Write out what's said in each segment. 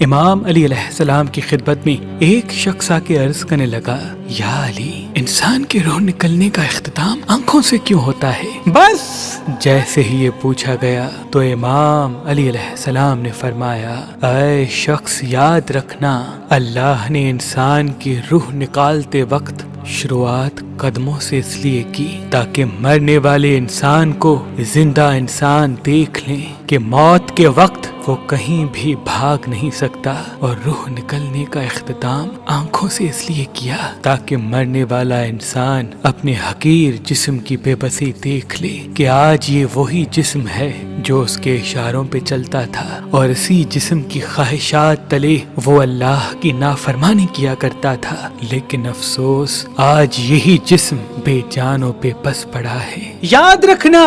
امام علی علیہ السلام کی خدمت میں ایک شخص آ کے عرض کرنے لگا، یا علی، انسان کی روح نکلنے کا اختتام آنکھوں سے کیوں ہوتا ہے؟ بس جیسے ہی یہ پوچھا گیا تو امام علی علیہ السلام نے فرمایا، اے شخص، یاد رکھنا، اللہ نے انسان کی روح نکالتے وقت شروعات قدموں سے اس لیے کی تاکہ مرنے والے انسان کو زندہ انسان دیکھ لیں کہ موت کے وقت وہ کہیں بھی بھاگ نہیں سکتا، اور روح نکلنے کا اختتام آنکھوں سے اس لیے کیا تاکہ مرنے والا انسان اپنے حقیر جسم کی بے بسی دیکھ لے کہ آج یہ وہی جسم ہے جو اس کے اشاروں پہ چلتا تھا، اور اسی جسم کی خواہشات تلے وہ اللہ کی نافرمانی کیا کرتا تھا، لیکن افسوس آج یہی جسم بے جان و بے بس پڑا ہے۔ یاد رکھنا،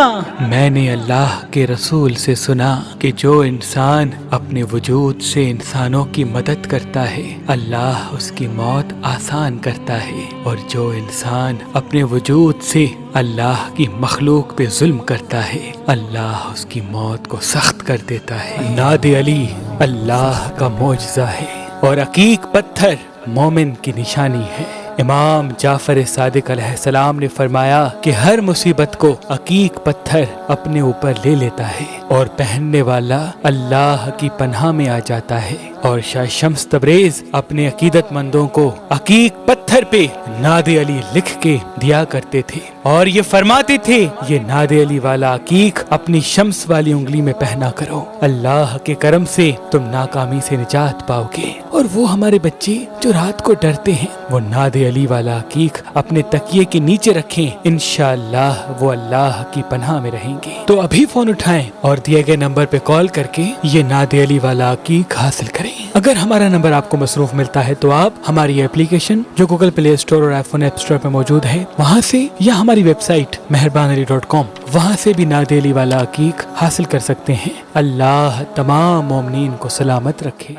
میں نے اللہ کے رسول سے سنا کہ جو انسان اپنے وجود سے انسانوں کی مدد کرتا ہے، اللہ اس کی موت آسان کرتا ہے، اور جو انسان اپنے وجود سے اللہ کی مخلوق پہ ظلم کرتا ہے، اللہ اس کی موت کو سخت کر دیتا ہے۔ ناد علی اللہ کا معجزہ ہے، اور عقیق پتھر مومن کی نشانی ہے۔ امام جعفر صادق علیہ السلام نے فرمایا کہ ہر مصیبت کو عقیق پتھر اپنے اوپر لے لیتا ہے، اور پہننے والا اللہ کی پناہ میں آ جاتا ہے۔ اور شاہ شمس تبریز اپنے عقیدت مندوں کو عقیق پتھر پہ ناد علی لکھ کے دیا کرتے تھے، اور یہ فرماتے تھے، یہ ناد علی والا عقیق اپنی شمس والی انگلی میں پہنا کرو، اللہ کے کرم سے تم ناکامی سے نجات پاؤ گے۔ اور وہ ہمارے بچے جو رات کو ڈرتے ہیں، وہ ناد علی والا عقیق اپنے تکیے کے نیچے رکھیں، انشاءاللہ وہ اللہ کی پناہ میں رہیں گے۔ تو ابھی فون اٹھائیں اور دیے گئے نمبر پہ کال کر کے یہ ناد علی والا عقیق حاصل کریں۔ اگر ہمارا نمبر آپ کو مصروف ملتا ہے تو آپ ہماری ایپلیکیشن جو گوگل پلے اسٹور اور آئی فون ایپ اسٹور پہ موجود ہے وہاں سے، یا ہماری ویب سائٹ meherbanali.com وہاں سے بھی ناد علی والا عقیق حاصل کر سکتے ہیں۔ اللہ تمام مومنین کو سلامت رکھے۔